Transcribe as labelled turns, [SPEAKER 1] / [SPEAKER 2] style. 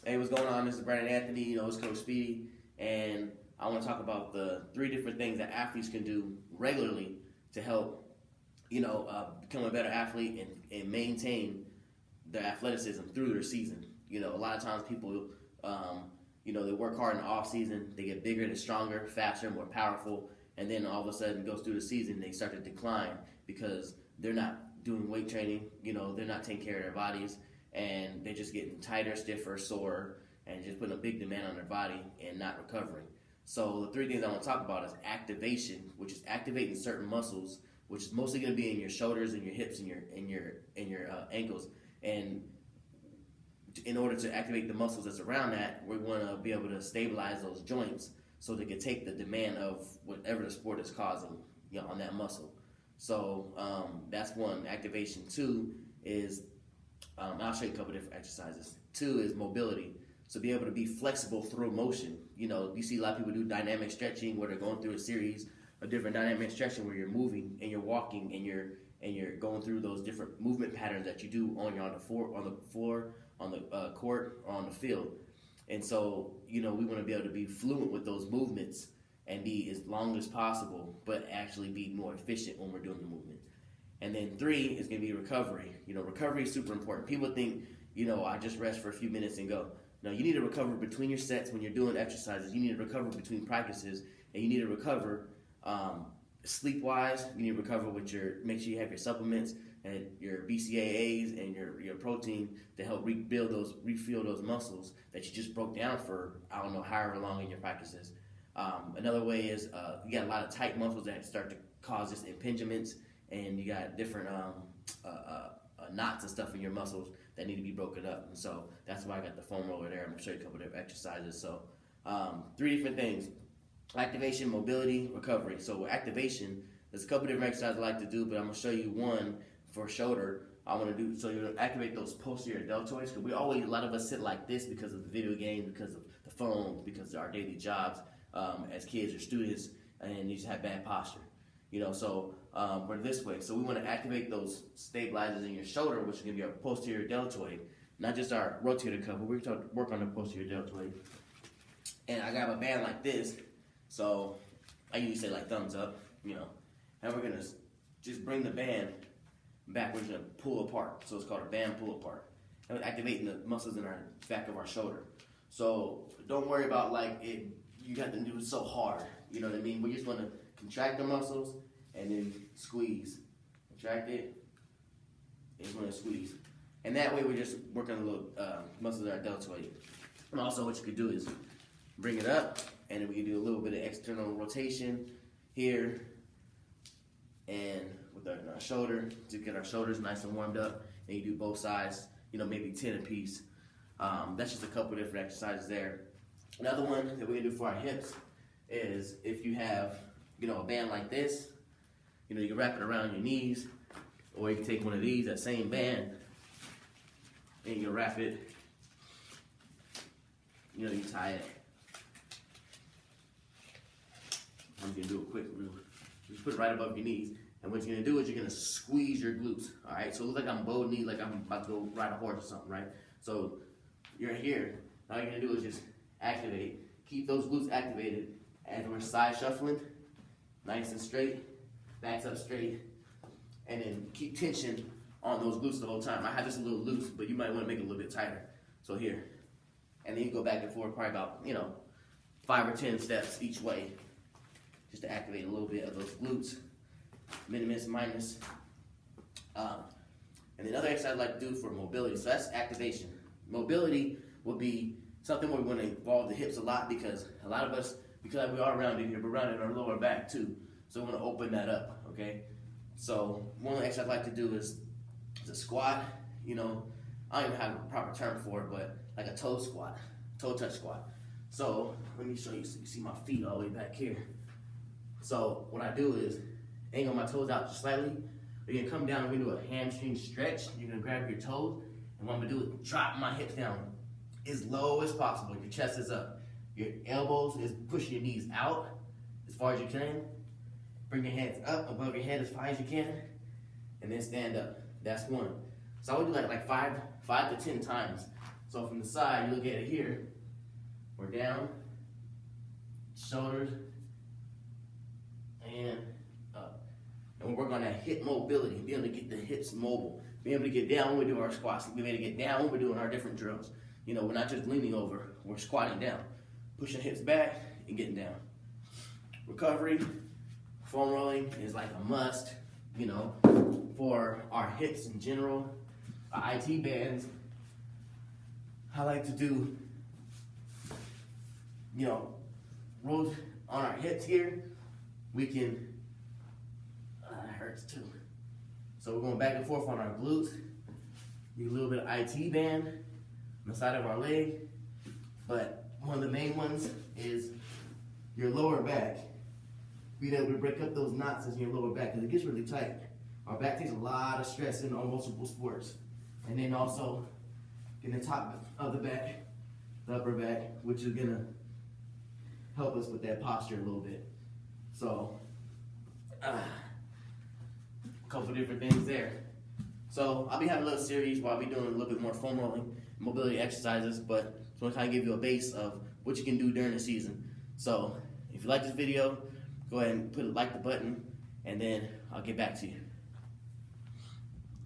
[SPEAKER 1] Hey, what's going on? This is Brandon Anthony. It's Coach Speedy, and I want to talk about the 3 different things that athletes can do regularly to help, become a better athlete and maintain their athleticism through their season. A lot of times people, they work hard in the off season, they get bigger and stronger, faster, more powerful, and then all of a sudden goes through the season, they start to decline because they're not doing weight training. They're not taking care of their bodies, and they're just getting tighter, stiffer, sore, and just putting a big demand on their body and not recovering. So the 3 things I want to talk about is activation, which is activating certain muscles, which is mostly going to be in your shoulders and your hips and your ankles. And in order to activate the muscles that's around that, we want to be able to stabilize those joints so they can take the demand of whatever the sport is causing, on that muscle. So that's 1, activation. 2 is I'll show you a couple different exercises. 2 is mobility. So be able to be flexible through motion. You see a lot of people do dynamic stretching where they're going through a series of different dynamic stretching where you're moving and you're walking and you're going through those different movement patterns that you do on the floor, on the court, or on the field. And so, we want to be able to be fluent with those movements and be as long as possible, but actually be more efficient when we're doing the movement. And then 3 is going to be recovery. Recovery is super important. People think, I just rest for a few minutes and go. No, you need to recover between your sets when you're doing exercises. You need to recover between practices, and you need to recover sleep-wise. You need to recover make sure you have your supplements and your BCAAs and your protein to help refuel those muscles that you just broke down for, however long in your practices. Another way is you got a lot of tight muscles that start to cause just impingements, and you got different knots and stuff in your muscles that need to be broken up. And so that's why I got the foam roller there. I'm going to show you a couple of different exercises. So 3 different things: activation, mobility, recovery. So with activation, there's a couple different exercises I like to do, but I'm going to show you one for shoulder. I want to do, so you activate those posterior deltoids, because a lot of us sit like this because of the video games, because of the phones, because of our daily jobs as kids or students, and you just have bad posture. So we're this way. So we want to activate those stabilizers in your shoulder, which is going to be our posterior deltoid, not just our rotator cuff, but we're going to work on the posterior deltoid. And I got a band like this, so I usually say like thumbs up, and we're going to just bring the band back. We're going to pull apart. So it's called a band pull apart. And we're activating the muscles in our back of our shoulder. So don't worry about you got to do it so hard. You know what I mean? We just want to contract the muscles and then squeeze. Contract it and we're going to squeeze. And that way we're just working a little muscles in our deltoid. And also what you could do is bring it up, and then we can do a little bit of external rotation here and with our shoulder to get our shoulders nice and warmed up. And you do both sides, maybe 10 apiece. That's just a couple different exercises there. Another one that we're going to do for our hips is if you have, a band like this, you can wrap it around your knees, or you can take one of these, that same band, and you wrap it, you tie it. I'm just going to do it quick. Just put it right above your knees. And what you're going to do is you're going to squeeze your glutes. All right? So it looks like I'm bowed knee, like I'm about to go ride a horse or something, right? So you're here. All you're going to do is just activate. Keep those glutes activated as we're side shuffling. Nice and straight. Backs up straight. And then keep tension on those glutes the whole time. I have this a little loose, but you might want to make it a little bit tighter. So here. And then you go back and forth probably about, 5 or 10 steps each way, just to activate a little bit of those glutes. Minimus, minus. And the other exercise I like to do for mobility, so that's activation. Mobility will be something where we want to involve the hips a lot, because a lot of us, because we are rounded here, we're rounded our lower back too. So we want to open that up, okay? So one exercise I like to do is a squat. I don't even have a proper term for it, but like a toe squat, toe touch squat. So let me show you so you see my feet all the way back here. So what I do is angle my toes out just slightly. You're going to come down and we do a hamstring stretch. You're going to grab your toes, and what I'm going to do is drop my hips down as low as possible. Your chest is up. Your elbows is pushing your knees out as far as you can. Bring your hands up above your head as high as you can, and then stand up. That's one. So I would do like 5 to 10 times. So from the side, you look at it here, we're down, shoulders, and up. And we work on that hip mobility, be able to get the hips mobile, be able to get down when we do our squats, be able to get down when we're doing our different drills. You know, we're not just leaning over, we're squatting down, pushing hips back and getting down. Recovery, foam rolling is like a must, you know, for our hips in general. Our IT bands, I like to do, you know, rolls on our hips here. We can, that hurts too. So we're going back and forth on our glutes. Do a little bit of IT band on the side of our leg. But one of the main ones is your lower back. Being able to break up those knots in your lower back because it gets really tight. Our back takes a lot of stress in multiple sports. And then also getting the top of the back, the upper back, which is gonna help us with that posture a little bit. So, a couple different things there. So I'll be having a little series where I'll be doing a little bit more foam rolling, mobility exercises, but just want to kind of give you a base of what you can do during the season. So if you like this video, go ahead and like the button, and then I'll get back to you.